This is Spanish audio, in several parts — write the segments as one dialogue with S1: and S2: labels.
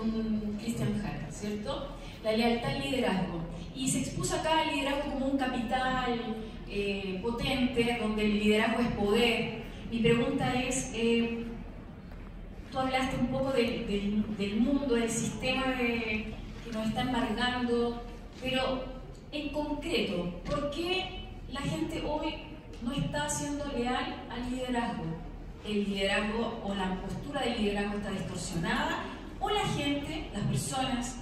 S1: con Christian Hart, ¿cierto? La lealtad al liderazgo. Y se expuso acá el liderazgo como un capital potente, donde el liderazgo es poder. Mi pregunta es, tú hablaste un poco del mundo, del sistema que nos está embargando, pero en concreto, ¿por qué la gente hoy no está siendo leal al liderazgo? El liderazgo o la postura del liderazgo está distorsionada, o la gente, las personas,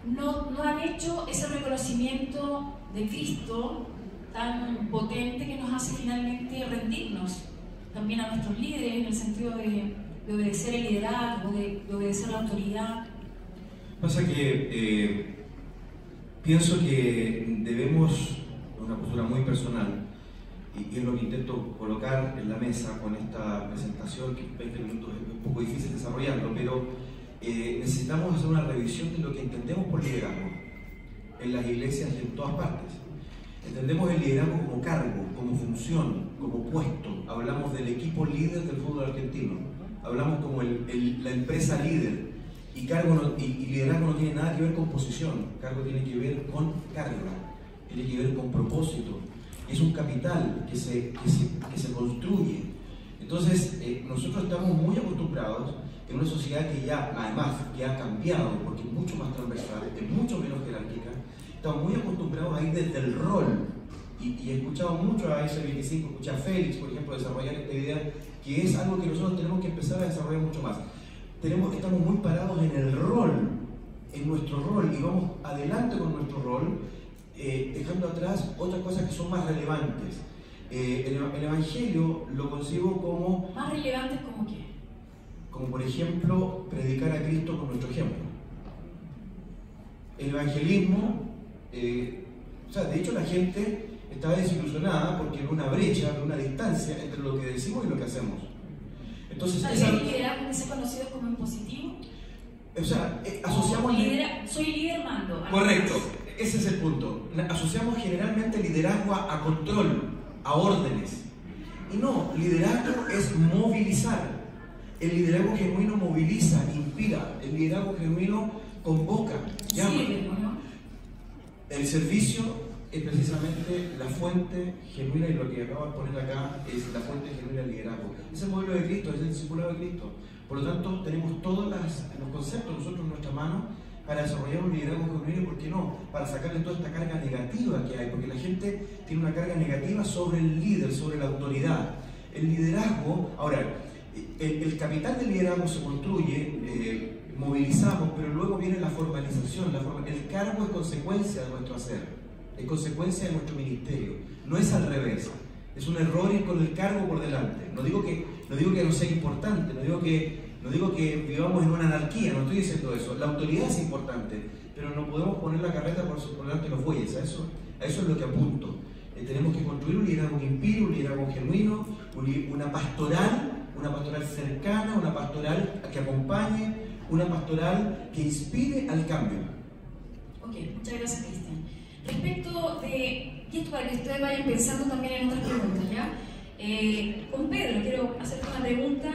S1: no han hecho ese reconocimiento de Cristo tan potente que nos hace finalmente rendirnos también a nuestros líderes en el sentido de obedecer el liderazgo, de obedecer la autoridad.
S2: Pasa que pienso que debemos, una postura muy personal, y es lo que intento colocar en la mesa con esta presentación, que en 20 minutos es un poco difícil desarrollarlo, pero necesitamos hacer una revisión de lo que entendemos por liderazgo en las iglesias y en todas partes. Entendemos el liderazgo como cargo, como función, como puesto. Hablamos del equipo líder del fútbol argentino, hablamos como la empresa líder, y liderazgo no tiene nada que ver con posición, cargo tiene que ver con carga, tiene que ver con propósito. Es un capital que se construye. Entonces, nosotros estamos muy acostumbrados en una sociedad que ya, además, que ha cambiado, porque es mucho más transversal, es mucho menos jerárquica. Estamos muy acostumbrados a ir desde el rol. Y he escuchado mucho a ese 25, escuché a Félix, por ejemplo, desarrollar esta idea, que es algo que nosotros tenemos que empezar a desarrollar mucho más. Estamos muy parados en el rol, en nuestro rol, y vamos adelante con nuestro rol, dejando atrás otras cosas que son más relevantes. El Evangelio lo concibo como...
S1: ¿Más relevantes como qué?
S2: Como por ejemplo, predicar a Cristo con nuestro ejemplo. El evangelismo, de hecho la gente está desilusionada porque hay una brecha, una distancia entre lo que decimos y lo que hacemos. Entonces,
S1: ¿el liderazgo que se ha conocido como impositivo?
S2: Asociamos...
S1: soy líder, mando.
S2: Correcto, ese es el punto. Asociamos generalmente liderazgo a control, a órdenes. Y no, liderazgo es movilizar. El liderazgo genuino moviliza, inspira. El liderazgo genuino convoca, llama.
S1: Sí, ¿no?
S2: El servicio es precisamente la fuente genuina, y lo que acabo de poner acá es la fuente genuina del liderazgo. Es el modelo de Cristo, es el discipulado de Cristo. Por lo tanto, tenemos todos los conceptos nosotros en nuestra mano para desarrollar un liderazgo genuino. ¿Y por qué no? Para sacarle toda esta carga negativa que hay, porque la gente tiene una carga negativa sobre el líder, sobre la autoridad. El liderazgo, ahora, el capital del liderazgo se construye, movilizamos, pero luego viene la formalización. El cargo es consecuencia de nuestro hacer, es consecuencia de nuestro ministerio, no es al revés. Es un error ir con el cargo por delante. No digo que no sea importante, no digo que vivamos en una anarquía, no estoy diciendo eso. La autoridad es importante, pero no podemos poner la carreta por delante de los bueyes. A eso es lo que apunto. Tenemos que construir un liderazgo que inspire, un liderazgo genuino, una pastoral cercana, una pastoral que acompañe, una pastoral que inspire al cambio.
S1: Ok, muchas gracias, Cristian. Respecto de, y esto para que ustedes vayan pensando también en otras preguntas, ¿ya? Con Pedro, quiero hacerte una pregunta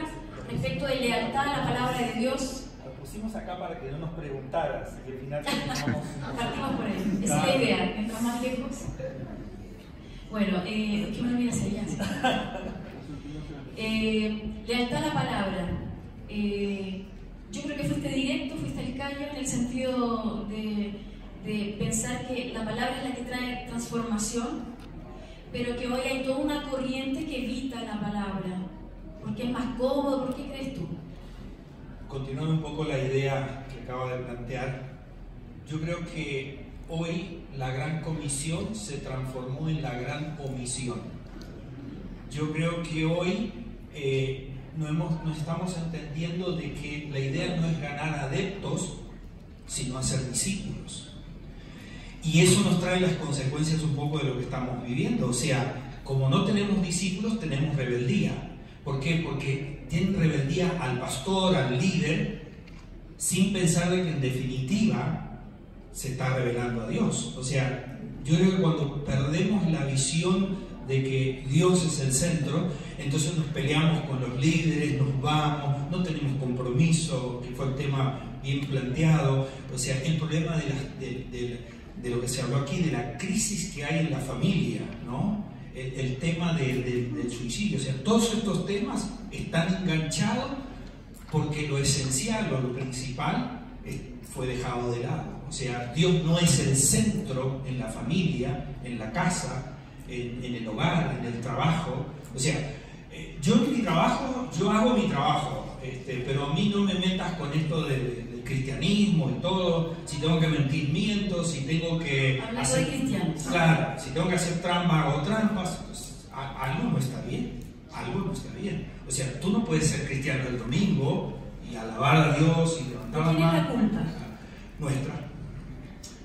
S1: respecto de lealtad a la palabra de Dios.
S3: Lo pusimos acá para que no nos preguntaras y al final
S1: partimos por ahí, esa es la idea, mientras más lejos. Bueno, ¿qué me viene a hacer ya? Lealtad a la palabra. Yo creo que fuiste directo, fuiste al callo en el sentido de pensar que la palabra es la que trae transformación, pero que hoy hay toda una corriente que evita la palabra, porque es más cómodo. ¿Por qué crees tú?
S3: Continuando un poco la idea que acabo de plantear, yo creo que hoy la gran comisión se transformó en la gran omisión. Yo creo que hoy no estamos entendiendo de que la idea no es ganar adeptos, sino hacer discípulos. Y eso nos trae las consecuencias un poco de lo que estamos viviendo. O sea, como no tenemos discípulos, tenemos rebeldía. ¿Por qué? Porque tienen rebeldía al pastor, al líder, sin pensar de que en definitiva se está revelando a Dios. O sea, yo creo que cuando perdemos la visión de que Dios es el centro, entonces nos peleamos con los líderes, nos vamos, no tenemos compromiso, que fue el tema bien planteado. O sea, el problema de lo que se habló aquí, de la crisis que hay en la familia, ¿no? El tema del suicidio. O sea, todos estos temas están enganchados porque lo esencial o lo principal fue dejado de lado. O sea, Dios no es el centro en la familia, en la casa, en el hogar, en el trabajo. O sea, yo en mi trabajo, yo hago mi trabajo, pero a mí no me metas con esto del cristianismo y todo. Si tengo que mentir, miento. Si tengo que
S1: hablando de cristianos.
S3: Claro, si tengo que hacer trampas, hago trampas. Pues, algo no está bien. Algo no está bien. O sea, tú no puedes ser cristiano el domingo y alabar a Dios y levantar la mano.
S1: ¿Quién es la culpa?
S3: Nuestra.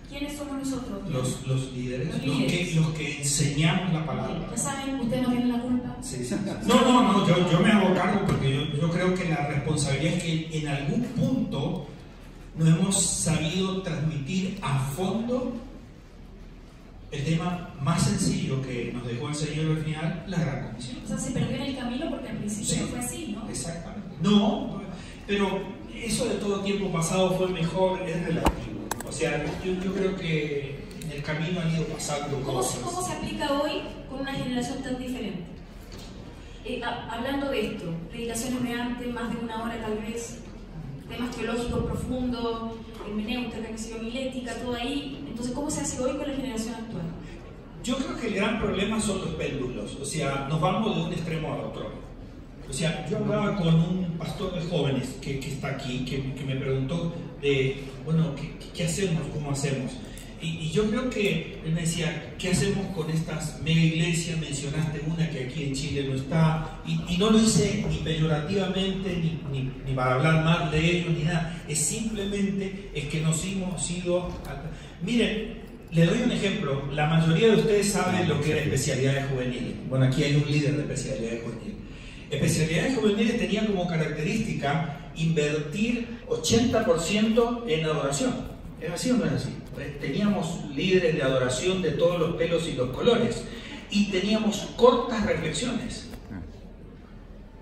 S1: ¿Quiénes somos nosotros?
S3: Los líderes, los que enseñamos la palabra.
S1: Ya saben, ustedes no tienen la culpa.
S3: Sí. No, yo me hago cargo porque yo creo que la responsabilidad es que en algún punto no hemos sabido transmitir a fondo el tema más sencillo que nos dejó el Señor al final, la gran comisión.
S1: O sea, se perdió en el camino porque al principio no fue así, ¿no?
S3: Exactamente. No, pero eso de todo tiempo pasado fue mejor, es relativo. O sea, yo creo que en el camino han ido pasando cosas.
S1: ¿Cómo se aplica hoy con una generación tan diferente? Hablando de esto, predicaciones de antes, más de una hora tal vez, temas teológicos profundos, hermenéutica, homilética, todo ahí. Entonces, ¿cómo se hace hoy con la generación actual?
S3: Yo creo que el gran problema son los péndulos. O sea, nos vamos de un extremo al otro. O sea, yo hablaba con un pastor de jóvenes que está aquí, que me preguntó bueno, ¿qué hacemos? ¿Cómo hacemos? Y yo creo que él me decía, ¿qué hacemos con estas mega iglesias? Mencionaste una que aquí en Chile no está, y no lo hice ni peyorativamente, ni para hablar mal de ellos, ni nada. Es simplemente que nos hemos ido... Miren, le doy un ejemplo. La mayoría de ustedes saben lo que era especialidades juveniles. Bueno, aquí hay un líder de especialidades juveniles. Especialidades juveniles tenía como característica invertir 80% en adoración. ¿Es así o no es así? Teníamos líderes de adoración de todos los pelos y los colores y teníamos cortas reflexiones.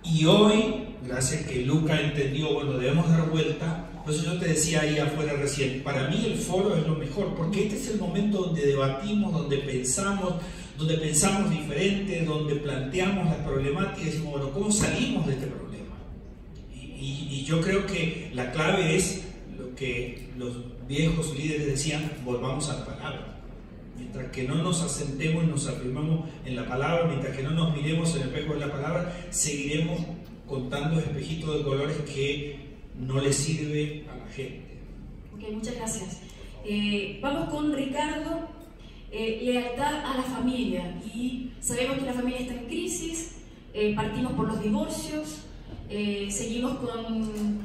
S3: Y hoy, gracias a que Luca entendió, bueno, debemos dar vuelta. Por eso yo te decía ahí afuera recién, para mí el foro es lo mejor, porque este es el momento donde debatimos, donde pensamos diferente, donde planteamos las problemáticas y decimos, bueno, ¿cómo salimos de este problema? Y yo creo que la clave es lo que los viejos líderes decían, volvamos a la palabra. Mientras que no nos asentemos y nos afirmamos en la palabra, mientras que no nos miremos en el espejo de la palabra, seguiremos contando espejitos de colores que no le sirve a la gente.
S1: Ok, muchas gracias. Vamos con Ricardo. Lealtad a la familia. Y sabemos que la familia está en crisis, partimos por los divorcios, seguimos con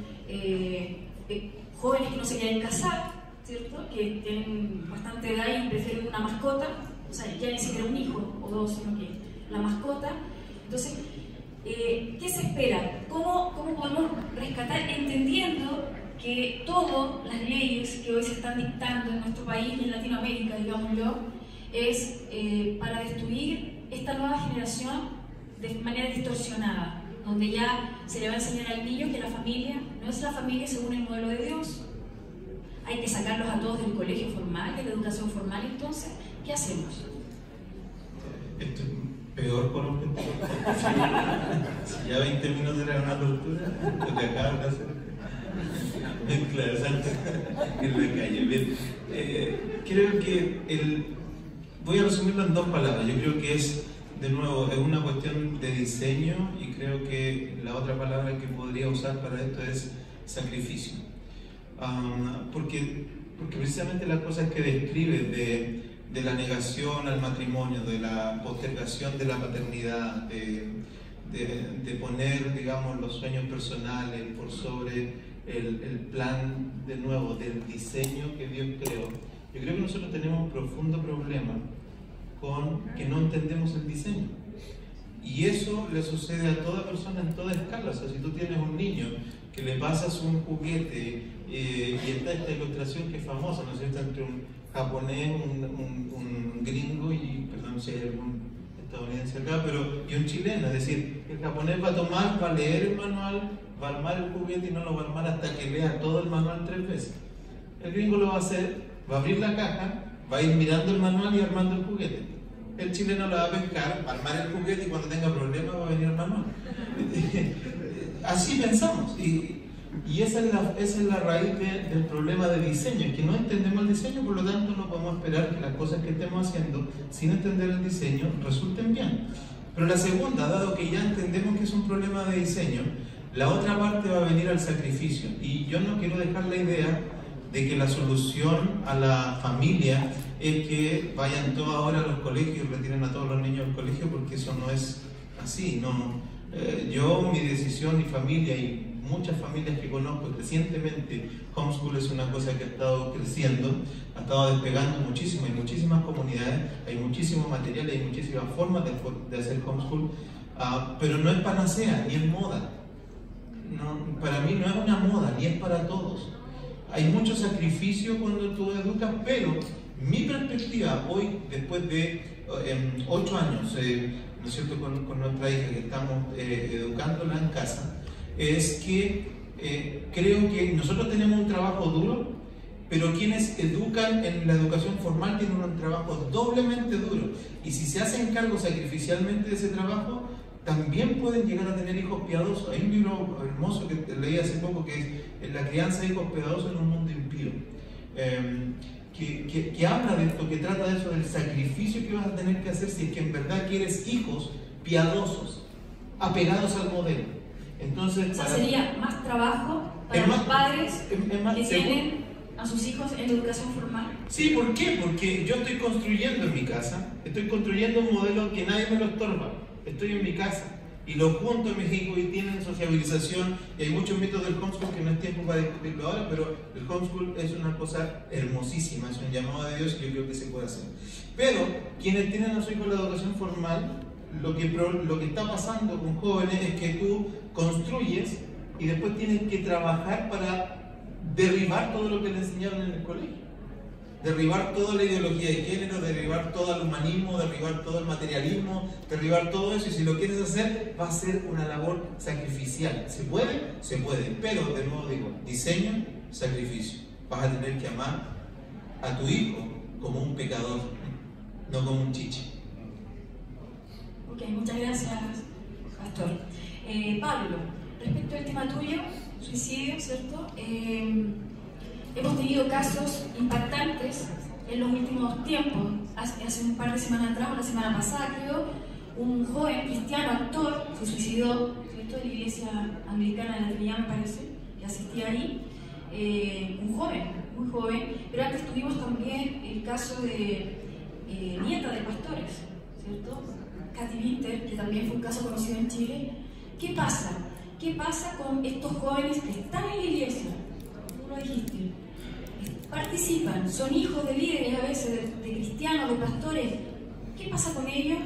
S1: jóvenes que no se quieren casar, ¿cierto? Que tienen bastante edad y prefieren una mascota, o sea, ya ni siquiera un hijo o dos, sino que la mascota. Entonces, ¿qué se espera? ¿Cómo podemos rescatar, entendiendo que todas las leyes que hoy se están dictando en nuestro país y en Latinoamérica, digámoslo, es para destruir esta nueva generación de manera distorsionada, donde ya se le va a enseñar al niño que la familia no es la familia según el modelo de Dios? Hay que sacarlos a todos del colegio formal, de la educación formal. Entonces, ¿qué hacemos?
S2: Esto es peor por un si ya 20 minutos era una tortura, lo que acaban de hacer. Claro, exacto. En la calle. Bien. Creo que voy a resumirlo en dos palabras. Yo creo que es, de nuevo, es una cuestión de diseño, y creo que la otra palabra que podría usar para esto es sacrificio. Porque precisamente las cosas que describe de la negación al matrimonio, de la postergación de la paternidad, de poner, digamos, los sueños personales por sobre el plan, de nuevo, del diseño que Dios creó. Yo creo que nosotros tenemos un profundo problema con que no entendemos el diseño. Y eso le sucede a toda persona en toda escala. O sea, si tú tienes un niño que le pasas un juguete y está esta ilustración que es famosa, ¿no es cierto?, entre un japonés, un gringo y, perdón si hay algún estadounidense acá, y un chileno. Es decir, el japonés va a tomar, va a leer el manual,
S4: va a armar el juguete y no lo va a armar hasta que lea todo el manual 3 veces. El gringo lo va a hacer, va a abrir la caja, va a ir mirando el manual y armando el juguete. El chileno lo va a pescar, va a armar el juguete y cuando tenga problemas va a venir el manual. Así pensamos. Y esa es la raíz del problema de diseño, que no entendemos el diseño, por lo tanto no podemos esperar que las cosas que estemos haciendo sin entender el diseño resulten bien. Pero la segunda, dado que ya entendemos que es un problema de diseño, la otra parte va a venir al sacrificio. Y yo no quiero dejar la idea de que la solución a la familia es que vayan todos ahora a los colegios y retiren a todos los niños del colegio, porque eso no es así. Yo, mi decisión, mi familia y muchas familias que conozco recientemente, homeschool es una cosa que ha estado creciendo, ha estado despegando muchísimo, hay muchísimas comunidades, hay muchísimo material, hay muchísimas formas de hacer homeschool, pero no es panacea, ni es moda. No, para mí no es una moda, ni es para todos. Hay mucho sacrificio cuando tú educas, pero mi perspectiva hoy, después de 8 años, ¿no es cierto?, con nuestra hija que estamos educándola en casa, es que creo que nosotros tenemos un trabajo duro, pero quienes educan en la educación formal tienen un trabajo doblemente duro. Y si se hacen cargo sacrificialmente de ese trabajo, también pueden llegar a tener hijos piadosos. Hay un libro hermoso que leí hace poco que es La crianza de hijos piadosos en un mundo impío, que habla de esto, que trata de eso, del sacrificio que vas a tener que hacer si es que en verdad quieres hijos piadosos, apegados al modelo. Entonces,
S1: sería más trabajo para los padres que tienen a sus hijos en educación formal.
S4: Sí, ¿por qué? Porque yo estoy construyendo en mi casa, estoy construyendo un modelo que nadie me lo estorba. Estoy en mi casa y lo junto a mis hijos y tienen sociabilización, y hay muchos mitos del homeschool que no es tiempo para discutirlo ahora, pero el homeschool es una cosa hermosísima, es un llamado de Dios y yo creo que se puede hacer. Pero quienes tienen a su hijo en la educación formal, lo que está pasando con jóvenes es que tú construyes y después tienes que trabajar para derribar todo lo que le enseñaron en el colegio. Derribar toda la ideología de género, derribar todo el humanismo, derribar todo el materialismo, derribar todo eso, y si lo quieres hacer, va a ser una labor sacrificial. ¿Se puede? Se puede, pero de nuevo digo, diseño, sacrificio. Vas a tener que amar a tu hijo como un pecador, no como un chiche.
S1: Ok, muchas gracias, Pastor. Pablo, respecto al tema tuyo, suicidio, ¿cierto? Hemos tenido casos impactantes en los últimos tiempos. Hace un par de semanas atrás, una semana pasada creo, un joven cristiano, actor, se suicidó, ¿cierto?, de la iglesia anglicana de la Trinidad, me parece, que asistía ahí. Un joven, muy joven, pero antes tuvimos también el caso de nieta de pastores, ¿cierto? Katy Winter, que también fue un caso conocido en Chile. ¿Qué pasa? ¿Qué pasa con estos jóvenes que están en la iglesia? Tú lo dijiste. Participan, son hijos de líderes a veces, de cristianos, de pastores. ¿Qué pasa con ellos?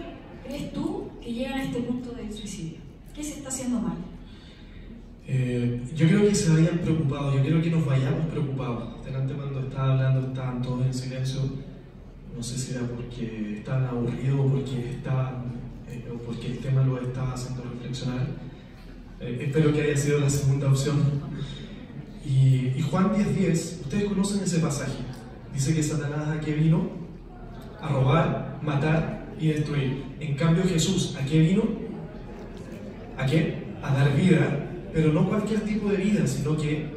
S1: ¿Crees tú que llegan a este punto del suicidio? ¿Qué se está haciendo mal?
S5: Yo creo que se vayan preocupados, yo creo que nos vayamos preocupados. Delante cuando estaba hablando estaban todos en silencio, no sé si era porque estaban aburridos o porque el tema lo estaba haciendo reflexionar. Espero que haya sido la segunda opción. Y Juan 10:10, ustedes conocen ese pasaje, dice que Satanás ¿a qué vino? A robar, matar y destruir. En cambio Jesús, ¿a qué vino? ¿A qué? A dar vida, pero no cualquier tipo de vida, sino que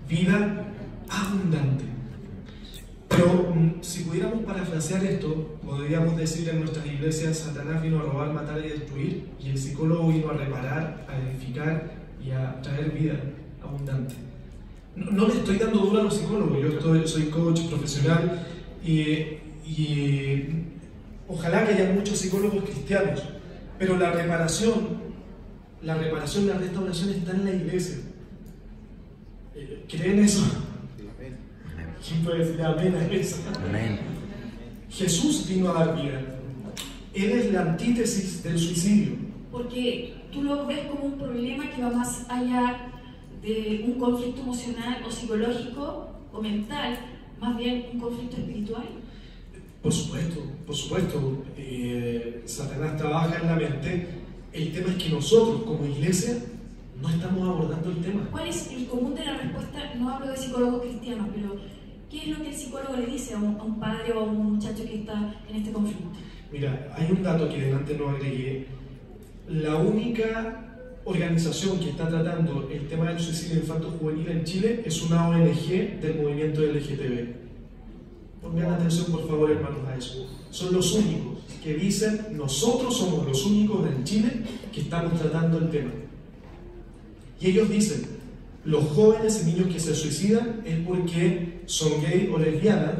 S5: vida abundante. Pero si pudiéramos parafrasear esto, podríamos decir en nuestras iglesias: Satanás vino a robar, matar y destruir, y el psicólogo vino a reparar, a edificar y a traer vida abundante. No le estoy dando duro a los psicólogos, yo soy coach profesional y ojalá que haya muchos psicólogos cristianos, pero la reparación, la restauración está en la iglesia. ¿Creen eso? ¿Quién puede decir amén a eso? Amén. Jesús vino a dar vida. Él es la antítesis del suicidio.
S1: Porque tú lo ves como un problema que va más allá de un conflicto emocional o psicológico o mental, más bien un conflicto espiritual.
S5: Por supuesto. Satanás trabaja en la mente. El tema es que nosotros como iglesia no estamos abordando el tema.
S1: ¿Cuál es el común de la respuesta? No hablo de psicólogos cristianos, pero ¿qué es lo que el psicólogo le dice a un padre o a un muchacho que está en este conflicto?
S5: Mira, hay un dato que delante no agregué. La única organización que está tratando el tema del suicidio infanto-juvenil en Chile es una ONG del movimiento LGTB. Pongan atención, por favor, hermanos, a eso. Son los únicos que dicen, nosotros somos los únicos en Chile que estamos tratando el tema. Y ellos dicen, los jóvenes y niños que se suicidan es porque son gay o lesbianas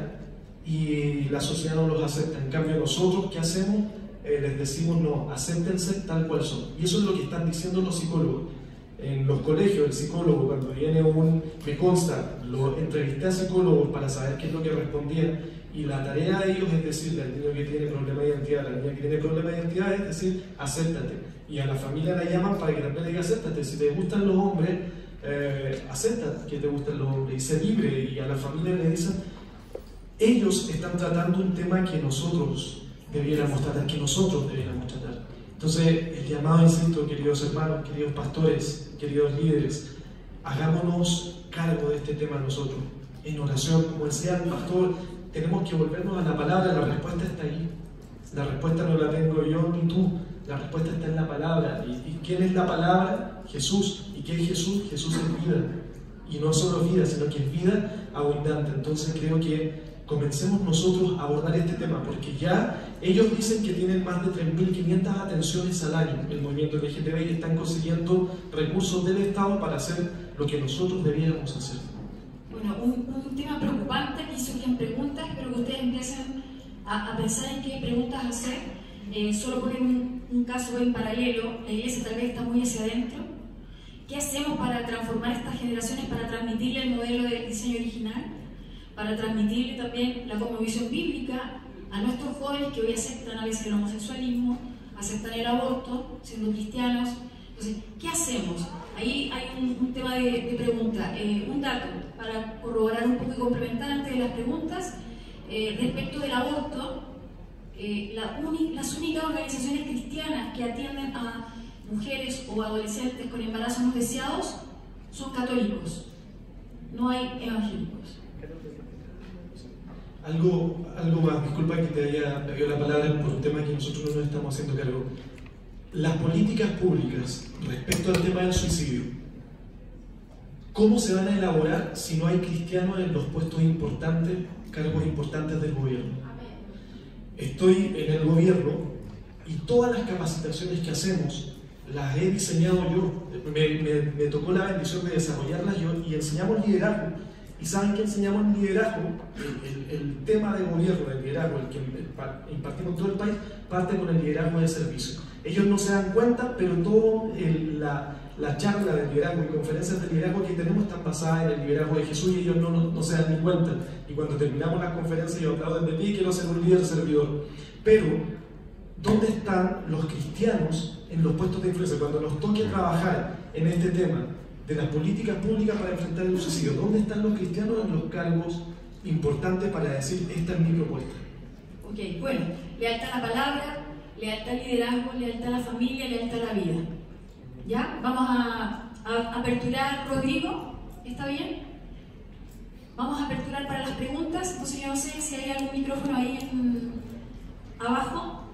S5: y la sociedad no los acepta. En cambio, nosotros, ¿qué hacemos? Les decimos, no, acéptense tal cual son. Y eso es lo que están diciendo los psicólogos. En los colegios, el psicólogo, cuando viene me consta, lo entrevisté a psicólogos para saber qué es lo que respondían, y la tarea de ellos es decirle al niño que tiene problema de identidad, a la niña que tiene problema de identidad, es decir, acéptate. Y a la familia la llaman para que también le diga, acéptate. Si te gustan los hombres, acepta que te gustan los hombres y sé libre. Y a la familia le dicen, ellos están tratando un tema que nosotros debiéramos tratar, Entonces, el llamado, insisto, queridos hermanos, queridos pastores, queridos líderes, hagámonos cargo de este tema nosotros, en oración. Como decía el pastor, tenemos que volvernos a la palabra, la respuesta está ahí. La respuesta no la tengo yo ni tú, la respuesta está en la palabra. ¿Y quién es la palabra? Jesús. ¿Y qué es Jesús? Jesús es vida. Y no solo vida, sino que es vida abundante. Entonces creo que comencemos nosotros a abordar este tema, porque ya ellos dicen que tienen más de 3.500 atenciones al año, el movimiento LGTB, y están consiguiendo recursos del Estado para hacer lo que nosotros debiéramos hacer.
S1: Bueno, un tema preocupante, aquí surgen preguntas, espero que ustedes empiecen a pensar en qué preguntas hacer. Solo poner un caso en paralelo, la iglesia tal vez está muy hacia adentro. ¿Qué hacemos para transformar estas generaciones, para transmitirle el modelo del diseño original? Para transmitirle también la cosmovisión bíblica a nuestros jóvenes que hoy aceptan a veces el homosexualismo, aceptan el aborto, siendo cristianos. Entonces, ¿qué hacemos? Ahí hay un tema de pregunta. Un dato para corroborar un poco y complementar antes de las preguntas. Respecto del aborto, las únicas organizaciones cristianas que atienden a mujeres o adolescentes con embarazos no deseados son católicos, no hay evangélicos.
S5: Algo más, disculpa que te haya pedido la palabra por un tema que nosotros no nos estamos haciendo cargo. Las políticas públicas respecto al tema del suicidio, ¿cómo se van a elaborar si no hay cristianos en los puestos importantes, cargos importantes del gobierno? Estoy en el gobierno y todas las capacitaciones que hacemos las he diseñado yo. Me tocó la bendición de desarrollarlas yo y enseñamos liderazgo. ¿Y saben qué enseñamos en liderazgo? El tema de gobierno, el liderazgo, el que impartimos en todo el país, parte con el liderazgo de servicio. Ellos no se dan cuenta, pero toda la charla de liderazgo y conferencias de liderazgo que tenemos están basadas en el liderazgo de Jesús y ellos no se dan ni cuenta. Y cuando terminamos las conferencias yo aplaudo desde mí, quiero ser un líder servidor. Pero, ¿dónde están los cristianos en los puestos de influencia? Cuando nos toque trabajar en este tema de las políticas públicas para enfrentar el suicidio, ¿dónde están los cristianos en los cargos importantes para decir, esta es mi propuesta?
S1: Ok, bueno, lealtad a la palabra, lealtad al liderazgo, lealtad a la familia, lealtad a la vida. ¿Ya? Vamos a aperturar, Rodrigo, ¿está bien? Vamos a aperturar para las preguntas, entonces yo no sé si hay algún micrófono ahí abajo.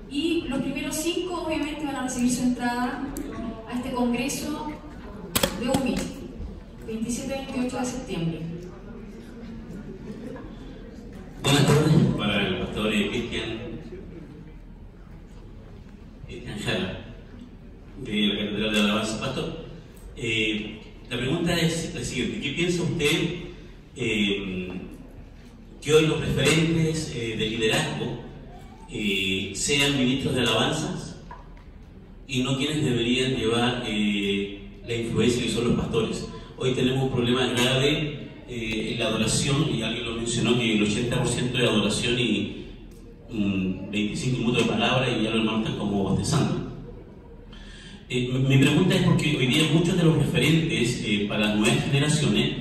S1: Y los primeros 5 obviamente van a recibir su entrada a este congreso de UMI, 27-28 de septiembre.
S6: Buenas tardes para el pastor Cristian Jara, de la Catedral de Alabanza. Pastor, la pregunta es la siguiente: ¿qué piensa usted que hoy los referentes de liderazgo sean ministros de alabanzas y no quienes deberían llevar la influencia que son los pastores? Hoy tenemos un problema grave en la adoración, y alguien lo mencionó, que el 80% de adoración y 25 minutos de palabra y ya los hermanos están como bostezando. Mi pregunta es porque hoy día muchos de los referentes para las nuevas generaciones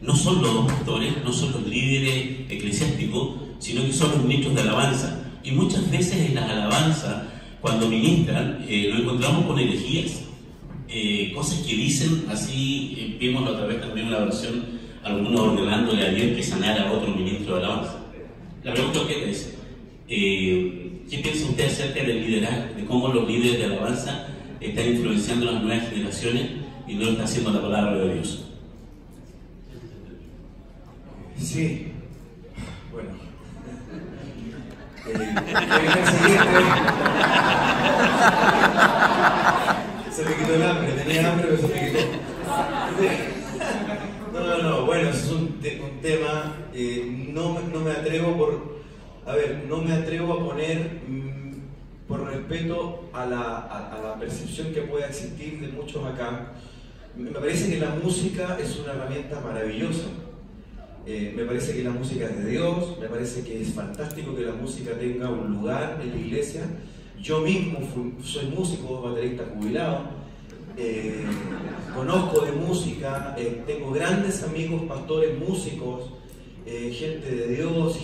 S6: no son los pastores, no son los líderes eclesiásticos, sino que son los ministros de alabanza. Y muchas veces en las alabanzas, cuando ministran, nos encontramos con herejías. cosas que dicen así. Vimos la otra vez también una versión, algunos ordenándole a Dios que sanara a otro ministro de alabanza. La pregunta es, ¿qué piensa usted acerca del liderazgo, de cómo los líderes de alabanza están influenciando a las nuevas generaciones y no lo está haciendo la palabra de Dios?
S2: Sí, bueno. Se me quitó el hambre, tenía hambre, pero se me quitó. No, bueno, eso es un tema, no me atrevo no me atrevo a poner, por respeto a la percepción que pueda existir de muchos acá. Me parece que la música es una herramienta maravillosa. Me parece que la música es de Dios, me parece que es fantástico que la música tenga un lugar en la iglesia. Yo mismo soy músico, baterista jubilado, conozco de música, tengo grandes amigos, pastores, músicos, gente de Dios,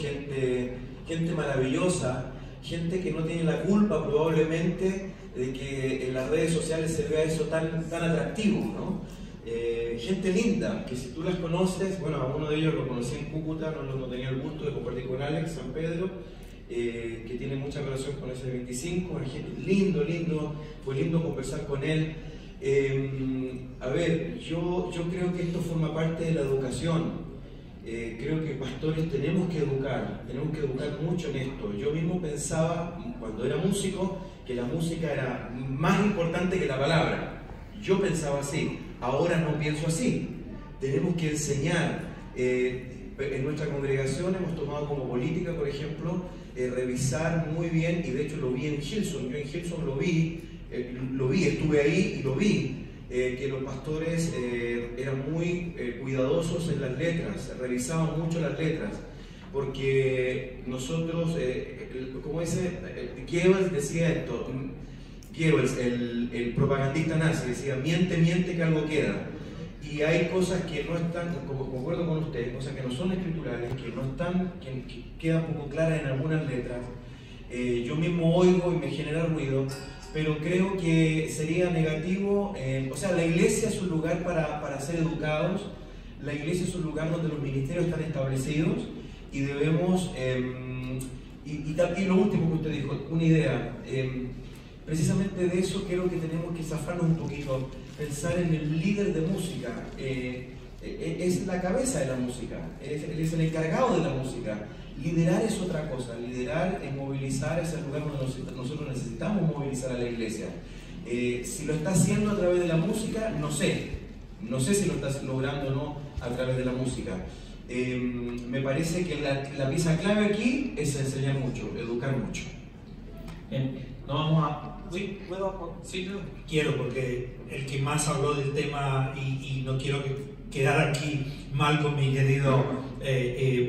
S2: gente maravillosa, gente que no tiene la culpa probablemente de que en las redes sociales se vea eso tan atractivo, ¿no? Gente linda, que si tú las conoces, bueno, a uno de ellos lo conocí en Cúcuta, no tenía el gusto de compartir con Alex San Pedro, que tiene mucha relación con ese 25, lindo, fue lindo conversar con él. A ver, yo creo que esto forma parte de la educación. Creo que pastores tenemos que educar mucho en esto. Yo mismo pensaba, cuando era músico, que la música era más importante que la palabra. Yo pensaba así, ahora no pienso así. Tenemos que enseñar. En nuestra congregación hemos tomado como política, por ejemplo, revisar muy bien, y de hecho lo vi en Hillsong. Yo en Hillsong lo vi, estuve ahí y lo vi, que los pastores eran muy cuidadosos en las letras, revisaban mucho las letras, porque nosotros, como dice, Goebbels decía esto, Goebbels, el propagandista nazi, decía, miente que algo queda. Y hay cosas que no están, como concuerdo con usted, cosas que no son escriturales, que no están, que quedan poco claras en algunas letras. Yo mismo oigo y me genera ruido, pero creo que sería negativo. O sea, la iglesia es un lugar para ser educados, la iglesia es un lugar donde los ministerios están establecidos y debemos, y lo último que usted dijo, una idea, precisamente de eso creo que tenemos que zafarnos un poquito, pensar en el líder de música. Es la cabeza de la música, él es el encargado de la música. Liderar es otra cosa, liderar es movilizar, es el lugar donde nosotros necesitamos movilizar a la iglesia. Si lo está haciendo a través de la música, no sé si lo está logrando o no a través de la música. Me parece que la pieza clave aquí es enseñar mucho, educar mucho.
S3: No vamos a... Sí, ¿puedo? Sí, quiero, porque el que más habló del tema y no quiero quedar aquí mal con mi querido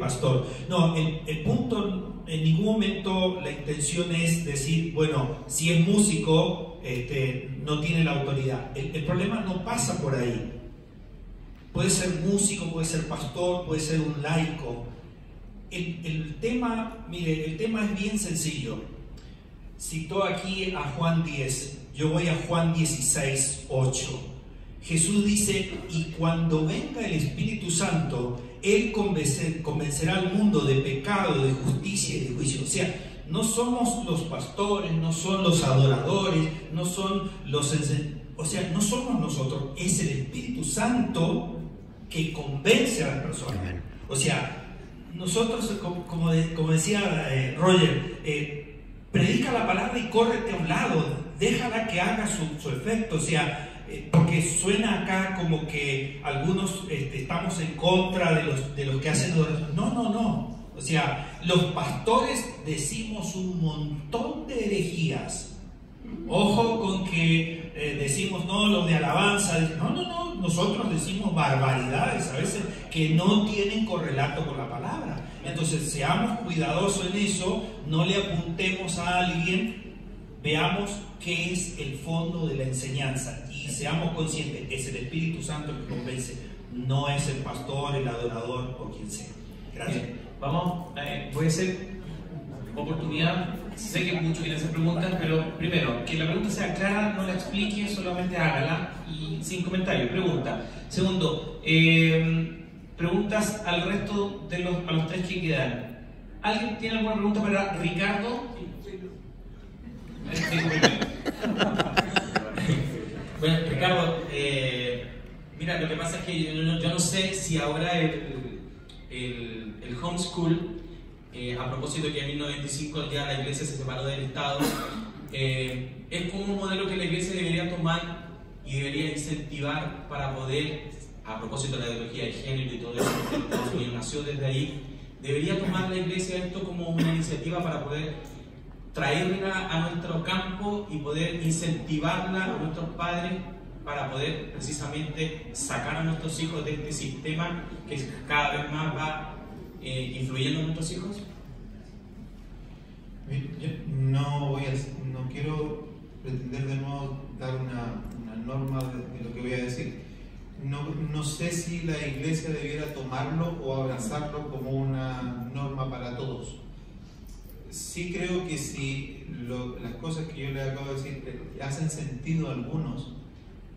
S3: pastor. No, el punto, en ningún momento la intención es decir, bueno, si es músico, no tiene la autoridad. El problema no pasa por ahí. Puede ser músico, puede ser pastor, puede ser un laico. El tema, mire, el tema es bien sencillo. Citó aquí a Juan 10, yo voy a Juan 16, 8. Jesús dice, y cuando venga el Espíritu Santo, Él convencerá al mundo de pecado, de justicia y de juicio. O sea, no somos los pastores, no son los adoradores, no son los... O sea, no somos nosotros, es el Espíritu Santo que convence a las personas. O sea, nosotros, como decía Roger, predica la palabra y córrete a un lado, déjala que haga su efecto. O sea, porque suena acá como que algunos estamos en contra de los que hacen oración. No. O sea, los pastores decimos un montón de herejías. Ojo con que decimos, no, los de alabanza. No, nosotros decimos barbaridades a veces que no tienen correlato con la palabra. Entonces, seamos cuidadosos en eso, no le apuntemos a alguien, veamos qué es el fondo de la enseñanza y seamos conscientes, es el Espíritu Santo el que convence, no es el pastor, el adorador o quien sea. Gracias.
S7: Vamos, voy a hacer oportunidad. Sé que muchos quieren hacer preguntas, pero primero, que la pregunta sea clara, no la explique, solamente hágala y sin comentarios. Pregunta. Segundo, preguntas al resto de a los tres que quedan. ¿Alguien tiene alguna pregunta para Ricardo?
S8: Bueno, Ricardo, mira, lo que pasa es que yo no sé si ahora el homeschool, a propósito que en 1995 ya la iglesia se separó del Estado, es como un modelo que la iglesia debería tomar y debería incentivar para poder, a propósito de la ideología de género y todo eso, que Estados Unidos nació desde ahí, debería tomar la iglesia esto como una iniciativa para poder traerla a nuestro campo y poder incentivarla a nuestros padres para poder precisamente sacar a nuestros hijos de este sistema que cada vez más va influyendo en nuestros hijos.
S4: Yo no quiero pretender de nuevo dar una norma de lo que voy a decir. No sé si la iglesia debiera tomarlo o abrazarlo como una norma para todos. Sí creo que si las cosas que yo les acabo de decir hacen sentido a algunos,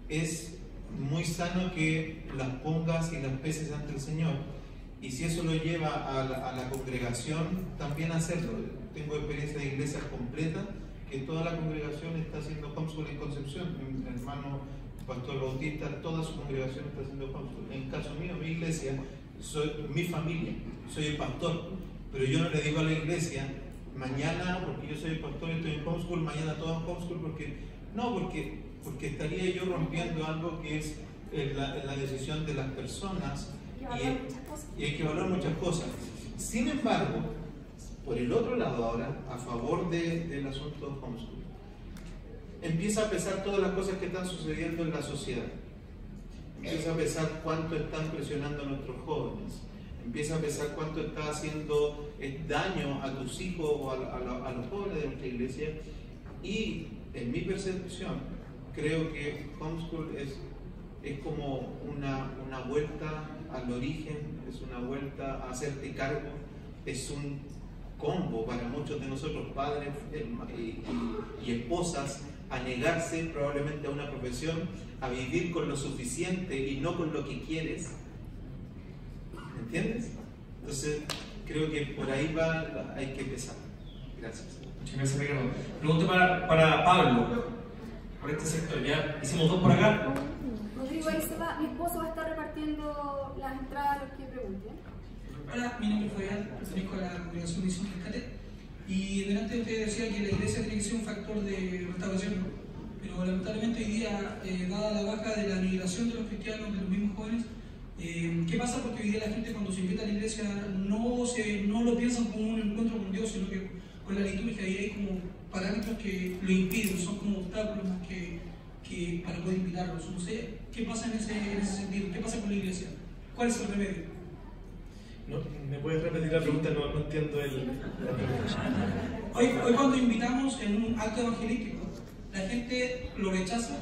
S4: es muy sano que las pongas y las peses ante el Señor. Y si eso lo lleva a la congregación, también hacerlo. Tengo experiencia de iglesias completas que toda la congregación está haciendo homeschool en Concepción. Mi hermano pastor bautista, toda su congregación está haciendo homeschool. En el caso mío, mi iglesia, mi familia, soy el pastor, pero yo no le digo a la iglesia, mañana, porque yo soy el pastor y estoy en homeschool, mañana todo en homeschool, porque estaría yo rompiendo algo que es la decisión de las personas y hay que valorar muchas cosas. Sin embargo, por el otro lado ahora, a favor del asunto de homeschool, empieza a pesar todas las cosas que están sucediendo en la sociedad. Empieza a pesar cuánto están presionando a nuestros jóvenes. Empieza a pensar cuánto está haciendo daño a tus hijos o a los jóvenes de nuestra iglesia. Y en mi percepción, creo que homeschool es como una vuelta al origen, es una vuelta a hacerte cargo, es un combo para muchos de nosotros padres y esposas a negarse probablemente a una profesión, a vivir con lo suficiente y no con lo que quieres. ¿Entiendes? Entonces, creo que por ahí hay que empezar. Gracias.
S7: Muchas gracias, Ricardo. Pregunta para Pablo, por este sector. Ya hicimos dos por acá.
S9: Rodrigo, ahí se va. Mi esposo va a estar repartiendo las entradas a los que pregunten.
S10: Hola, mi nombre es Fabián, pertenezco a la congregación Misión Rescate. Y delante usted decía que la iglesia tiene que ser un factor de restauración, pero lamentablemente hoy día, dada la baja de la migración de los cristianos, de los mismos jóvenes, ¿qué pasa? Porque hoy día la gente cuando se invita a la iglesia no lo piensan como un encuentro con Dios, sino que con la liturgia, y hay como parámetros que lo impiden, son como obstáculos más que para poder invitarlos. No sé, ¿qué pasa en ese sentido? ¿Qué pasa con la iglesia? ¿Cuál es el remedio?
S5: No, ¿me puedes repetir la pregunta? No entiendo la pregunta.
S10: Hoy cuando invitamos en un acto evangelístico, la gente lo rechaza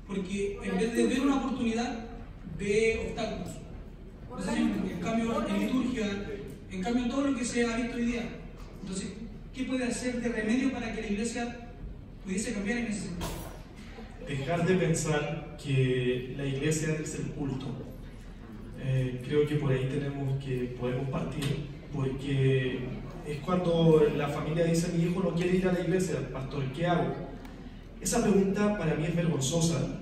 S10: porque en vez de ver una oportunidad, ve obstáculos. En cambio, en liturgia, en cambio, todo lo que se ha visto hoy día. Entonces, ¿qué puede hacer de remedio para que la iglesia pudiese cambiar en ese sentido?
S5: Dejar de pensar que la iglesia es el culto. Creo que por ahí podemos partir, porque es cuando la familia dice: mi hijo no quiere ir a la iglesia, pastor, ¿qué hago? Esa pregunta para mí es vergonzosa,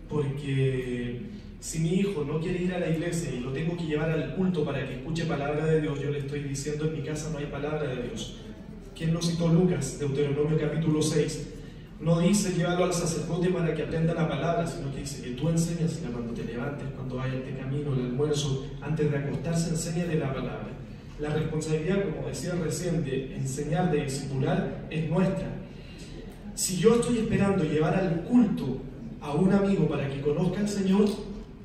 S5: porque si mi hijo no quiere ir a la iglesia y lo tengo que llevar al culto para que escuche palabra de Dios, yo le estoy diciendo: en mi casa no hay palabra de Dios. ¿Quién lo citó? Lucas, Deuteronomio capítulo 6. No dice llévalo al sacerdote para que aprenda la palabra, sino que dice que tú enséñasela cuando te levantes, cuando vayas de camino, el almuerzo, antes de acostarse, enséñale la palabra. La responsabilidad, como decía recién, de enseñar, de discipular, es nuestra. Si yo estoy esperando llevar al culto a un amigo para que conozca al Señor,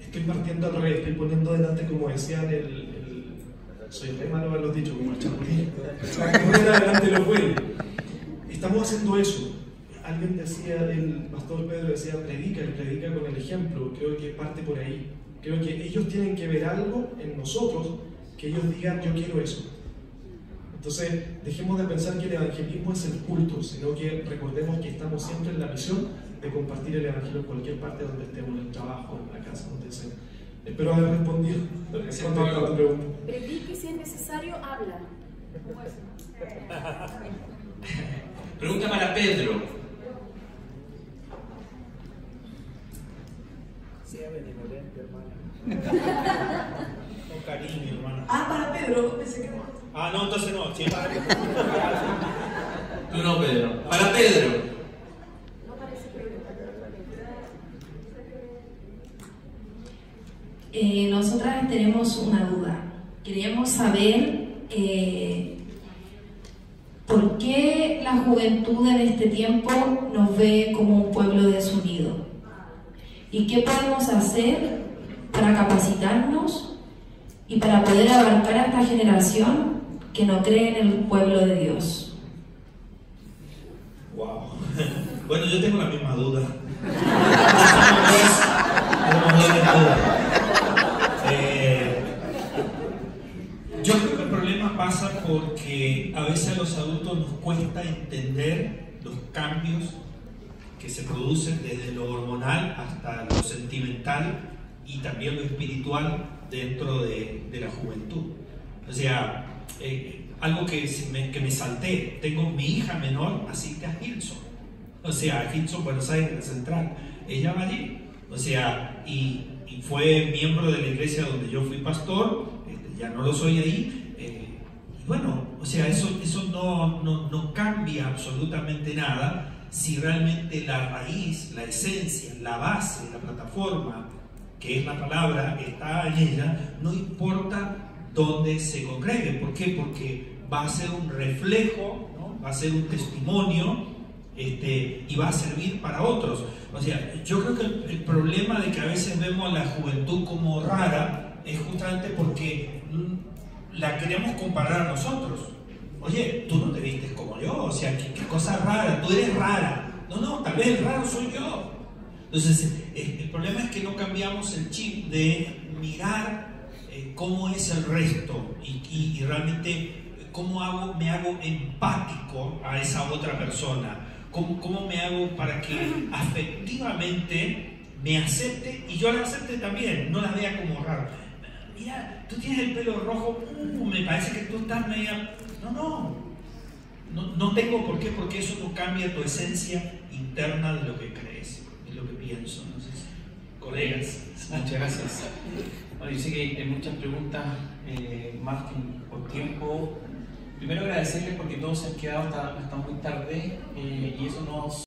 S5: estoy partiendo al revés, estoy poniendo delante, como decían soy re malo para los dichos, como el chapulín, poner adelante lo bueno. Estamos haciendo eso. Alguien decía, el pastor Pedro decía: predica con el ejemplo. Creo que parte por ahí. Creo que ellos tienen que ver algo en nosotros que ellos digan: yo quiero eso. Entonces, dejemos de pensar que el evangelismo es el culto, sino que recordemos que estamos siempre en la misión de compartir el evangelio en cualquier parte donde estemos, en el trabajo, en la casa, donde sea. Espero haber respondido a tu pregunta.
S9: Predique, si es necesario, habla.
S7: Pregunta para Pedro.
S3: Sea benevolente, hermana. Con cariño, hermana.
S1: Para Pedro, pensé que no.
S3: No, entonces no. Sí, para
S7: Tú no, Pedro. Para Pedro.
S1: Nosotras tenemos una duda. Queríamos saber por qué la juventud en este tiempo nos ve como un pueblo desunido. ¿Y qué podemos hacer para capacitarnos y para poder abarcar a esta generación que no cree en el pueblo de Dios?
S3: Wow. Bueno, yo tengo la misma duda. Yo creo que el problema pasa porque a veces a los adultos nos cuesta entender los cambios que se producen desde lo hormonal hasta lo sentimental y también lo espiritual dentro de la juventud. O sea, algo que me salté, tengo mi hija menor, asiste a Hillsong. O sea, a Hillsong, Buenos Aires, la central. Ella va allí. O sea, y fue miembro de la iglesia donde yo fui pastor, ya no lo soy ahí. Y bueno, o sea, eso no cambia absolutamente nada si realmente la raíz, la esencia, la base, la plataforma, que es la palabra, está en ella, no importa dónde se congregue. ¿Por qué? Porque va a ser un reflejo, ¿no? Va a ser un testimonio y va a servir para otros. O sea, yo creo que el problema de que a veces vemos a la juventud como rara es justamente porque la queremos comparar a nosotros. Oye, tú no te vistes como yo, o sea, qué cosa rara, tú eres rara. No, tal vez el raro soy yo. Entonces, el problema es que no cambiamos el chip de mirar cómo es el resto y realmente cómo me hago empático a esa otra persona. ¿Cómo me hago para que afectivamente me acepte y yo la acepte también? No la vea como raro. Mira, tú tienes el pelo rojo, me parece que tú estás media... No tengo por qué, porque eso no cambia tu esencia interna de lo que crees, de lo que pienso. No sé si... Colegas.
S7: Muchas gracias. Bueno, yo sé que hay muchas preguntas, más que por tiempo. Primero agradecerles porque todos se han quedado hasta muy tarde y eso nos